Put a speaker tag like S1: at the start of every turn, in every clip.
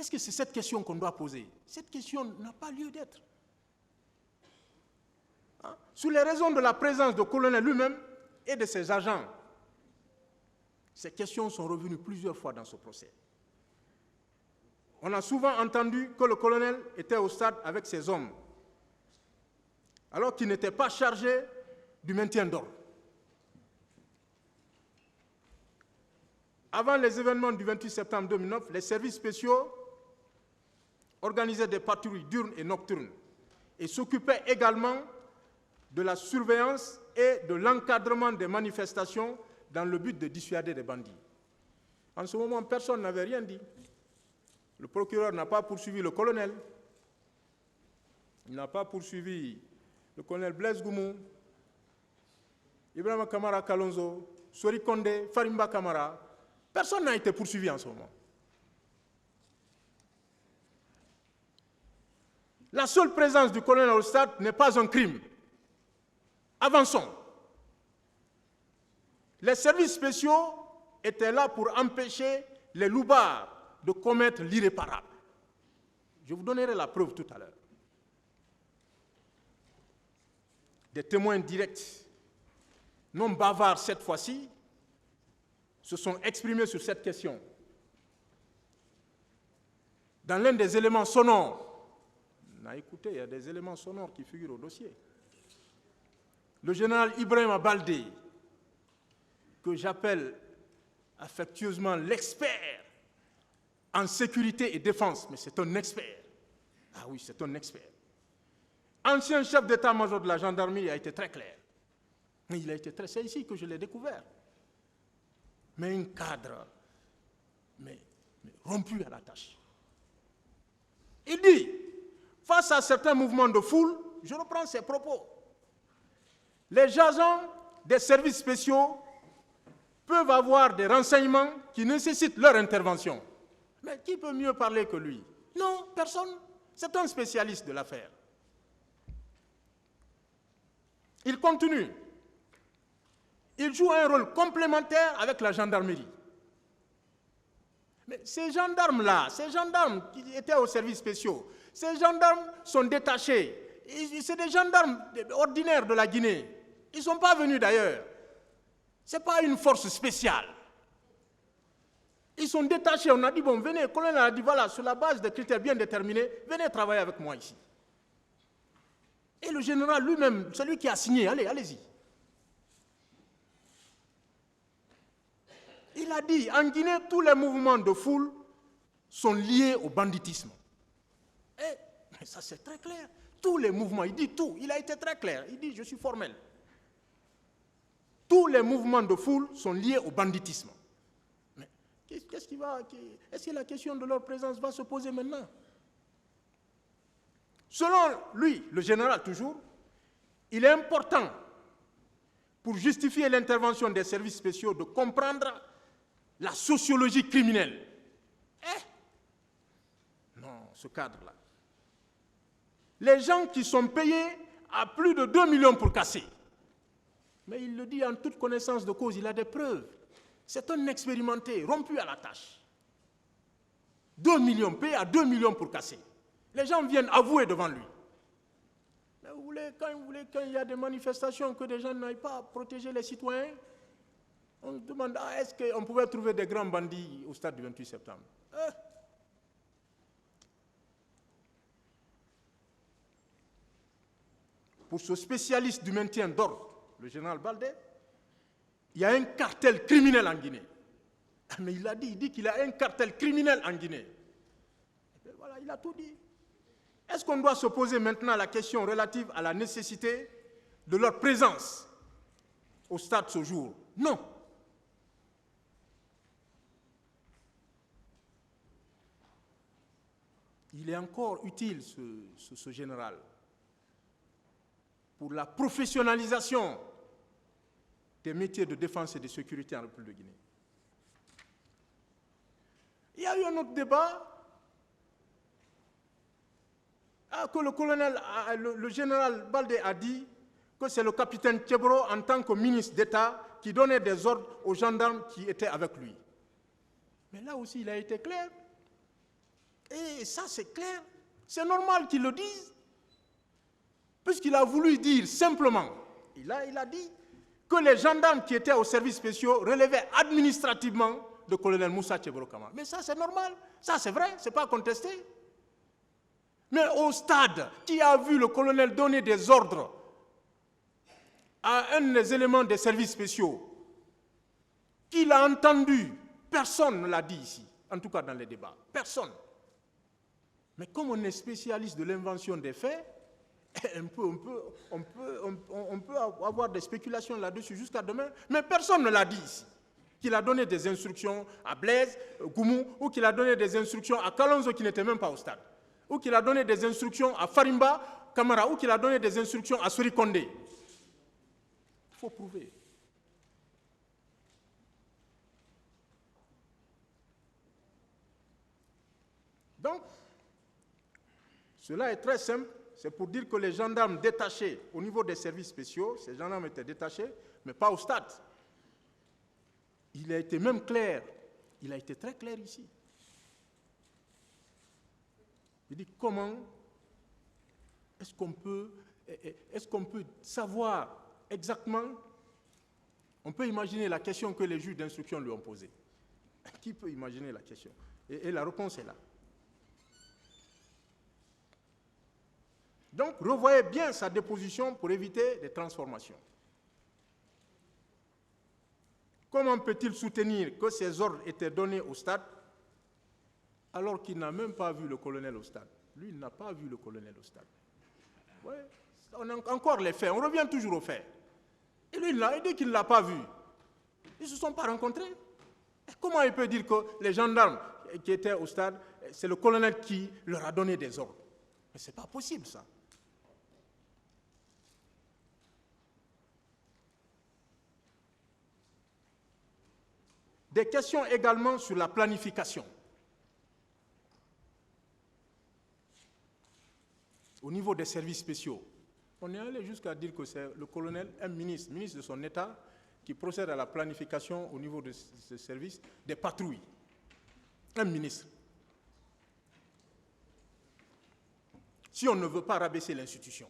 S1: Est-ce que c'est cette question qu'on doit poser? Cette question n'a pas lieu d'être. Hein? Sur les raisons de la présence du colonel lui-même et de ses agents, ces questions sont revenues plusieurs fois dans ce procès. On a souvent entendu que le colonel était au stade avec ses hommes, alors qu'il n'était pas chargé du maintien d'ordre. Avant les événements du 28 septembre 2009, les services spéciaux organisaient des patrouilles diurnes et nocturnes et s'occupaient également de la surveillance et de l'encadrement des manifestations dans le but de dissuader les bandits. En ce moment, personne n'avait rien dit. Le procureur n'a pas poursuivi le colonel. Il n'a pas poursuivi le colonel Blaise Goumou, Ibrahima Kamara Kalonzo, Sori Kondé, Farimba Kamara. Personne n'a été poursuivi en ce moment. La seule présence du colonel au stade n'est pas un crime. Avançons. Les services spéciaux étaient là pour empêcher les loupards de commettre l'irréparable. Je vous donnerai la preuve tout à l'heure. Des témoins directs, non bavards cette fois-ci, se sont exprimés sur cette question. Dans l'un des éléments sonores, on a écouté, il y a des éléments sonores qui figurent au dossier. Le général Ibrahima Baldé, que j'appelle affectueusement l'expert en sécurité et défense, mais c'est un expert. Ah oui, c'est un expert. Ancien chef d'état-major de la gendarmerie, il a été très clair. Il a été très... C'est ici que je l'ai découvert. Mais un cadre, mais rompu à la tâche. Il dit, face à certains mouvements de foule, je reprends ses propos, les agents des services spéciaux peuvent avoir des renseignements qui nécessitent leur intervention. Mais qui peut mieux parler que lui? Non, personne. C'est un spécialiste de l'affaire. Il continue. Il joue un rôle complémentaire avec la gendarmerie. Mais ces gendarmes-là, ces gendarmes qui étaient aux services spéciaux, ces gendarmes sont détachés. C'est des gendarmes ordinaires de la Guinée. Ils ne sont pas venus d'ailleurs. Ce n'est pas une force spéciale. Ils sont détachés. On a dit, bon, venez, le colonel a dit, voilà, sur la base de critères bien déterminés, venez travailler avec moi ici. Et le général lui-même, celui qui a signé, allez, allez-y. Il a dit, en Guinée, tous les mouvements de foule sont liés au banditisme. Mais ça, c'est très clair. Tous les mouvements, il dit tout. Il a été très clair. Il dit, je suis formel. Tous les mouvements de foule sont liés au banditisme. Mais qu'est-ce qui va... Est-ce que la question de leur présence va se poser maintenant? Selon lui, le général toujours, il est important, pour justifier l'intervention des services spéciaux, de comprendre la sociologie criminelle. Non, ce cadre-là. Les gens qui sont payés à plus de 2 millions pour casser. Mais il le dit en toute connaissance de cause, il a des preuves. C'est un expérimenté, rompu à la tâche. 2 millions, payés à 2 millions pour casser. Les gens viennent avouer devant lui. Mais quand il y a des manifestations, que des gens n'aillent pas protéger les citoyens, on se demande, est-ce qu'on pouvait trouver des grands bandits au stade du 28 septembre? Pour ce spécialiste du maintien d'ordre, le général Baldé, il y a un cartel criminel en Guinée. Mais il l'a dit, il dit qu'il y a un cartel criminel en Guinée. Et voilà, il a tout dit. Est-ce qu'on doit se poser maintenant la question relative à la nécessité de leur présence au stade ce jour? Non. Il est encore utile, ce général, pour la professionnalisation des métiers de défense et de sécurité en République de Guinée. Il y a eu un autre débat que le général Baldé a dit que c'est le capitaine Tchebro, en tant que ministre d'État, qui donnait des ordres aux gendarmes qui étaient avec lui. Mais là aussi, il a été clair. Et ça, c'est clair. C'est normal qu'il le dise. Puisqu'il a voulu dire simplement, il a dit que les gendarmes qui étaient aux services spéciaux relevaient administrativement le colonel Moussa Tchebro Kamara. Mais ça, c'est normal. Ça, c'est vrai. Ce n'est pas contesté. Mais au stade, qui a vu le colonel donner des ordres à un des éléments des services spéciaux, qui l'a entendu, personne ne l'a dit ici, en tout cas dans les débats. Personne. Mais comme on est spécialiste de l'invention des faits, on peut avoir des spéculations là-dessus jusqu'à demain, mais personne ne l'a dit ici. Qu'il a donné des instructions à Blaise, Goumou, ou qu'il a donné des instructions à Kalonzo qui n'était même pas au stade, ou qu'il a donné des instructions à Farimba Kamara, ou qu'il a donné des instructions à Sori Kondé. Il faut prouver. Donc, cela est très simple. C'est pour dire que les gendarmes détachés au niveau des services spéciaux, ces gendarmes étaient détachés, mais pas au stade. Il a été même clair. Il a été très clair ici. Il dit comment est-ce qu'on peut savoir exactement. On peut imaginer la question que les juges d'instruction lui ont posée. Qui peut imaginer la question? Et la réponse est là. Donc, revoyez bien sa déposition pour éviter des transformations. Comment peut-il soutenir que ces ordres étaient donnés au stade alors qu'il n'a même pas vu le colonel au stade? Lui, il n'a pas vu le colonel au stade. Ouais, on a encore les faits, on revient toujours aux faits. Et lui, il dit qu'il ne l'a pas vu. Ils ne se sont pas rencontrés. Et comment il peut dire que les gendarmes qui étaient au stade, c'est le colonel qui leur a donné des ordres? Mais ce n'est pas possible, ça. Des questions également sur la planification. Au niveau des services spéciaux, on est allé jusqu'à dire que c'est le colonel, un ministre de son État, qui procède à la planification au niveau de ce service des patrouilles. Un ministre. Si on ne veut pas rabaisser l'institution.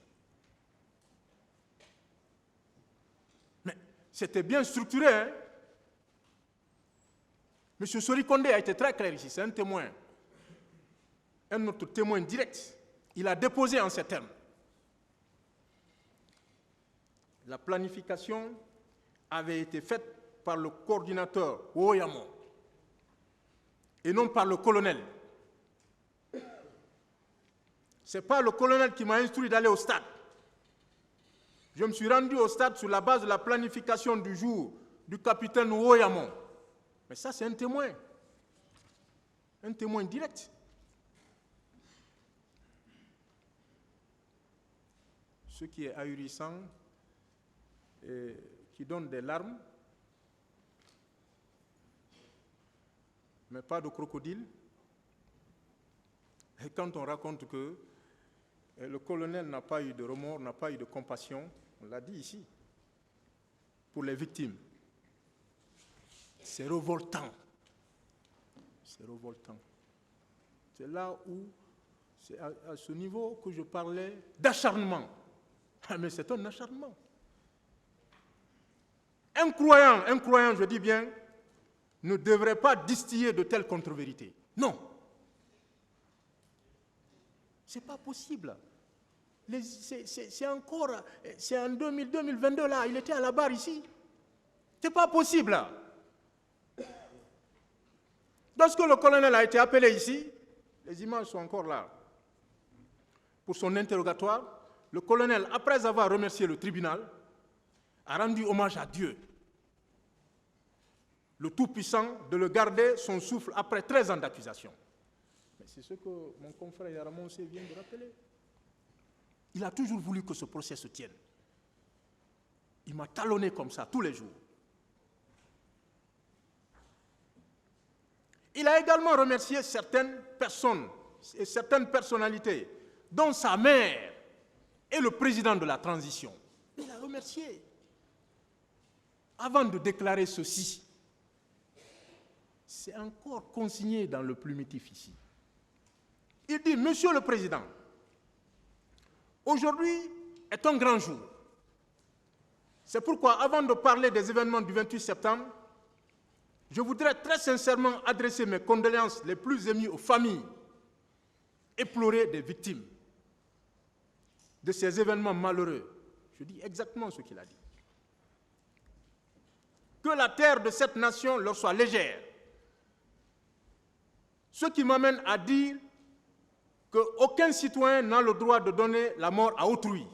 S1: Mais c'était bien structuré, hein? M. Sori Kondé a été très clair ici, c'est un témoin. Un autre témoin direct. Il a déposé en ces termes. La planification avait été faite par le coordinateur Ouoyamo et non par le colonel. Ce n'est pas le colonel qui m'a instruit d'aller au stade. Je me suis rendu au stade sur la base de la planification du jour du capitaine Ouoyamo. Mais ça, c'est un témoin direct. Ce qui est ahurissant et qui donne des larmes, mais pas de crocodile. Et quand on raconte que le colonel n'a pas eu de remords, n'a pas eu de compassion, on l'a dit ici, pour les victimes. C'est révoltant. C'est révoltant. C'est là où, c'est à ce niveau que je parlais d'acharnement. Mais c'est un acharnement. Un croyant, je dis bien, ne devrait pas distiller de telles contre-vérités. Non. Ce n'est pas possible. C'est en 2022 là, il était à la barre ici. Ce n'est pas possible. Lorsque le colonel a été appelé ici, les images sont encore là. Pour son interrogatoire, le colonel, après avoir remercié le tribunal, a rendu hommage à Dieu, le Tout-Puissant, de le garder son souffle après 13 ans d'accusation. Mais c'est ce que mon confrère Yaramon vient de rappeler. Il a toujours voulu que ce procès se tienne. Il m'a talonné comme ça tous les jours. Il a également remercié certaines personnes et certaines personnalités, dont sa mère et le président de la transition. Il a remercié. Avant de déclarer ceci, c'est encore consigné dans le plumitif ici. Il dit, Monsieur le Président, aujourd'hui est un grand jour. C'est pourquoi, avant de parler des événements du 28 septembre, je voudrais très sincèrement adresser mes condoléances les plus émues aux familles éplorées des victimes de ces événements malheureux. Je dis exactement ce qu'il a dit. Que la terre de cette nation leur soit légère. Ce qui m'amène à dire qu'aucun citoyen n'a le droit de donner la mort à autrui.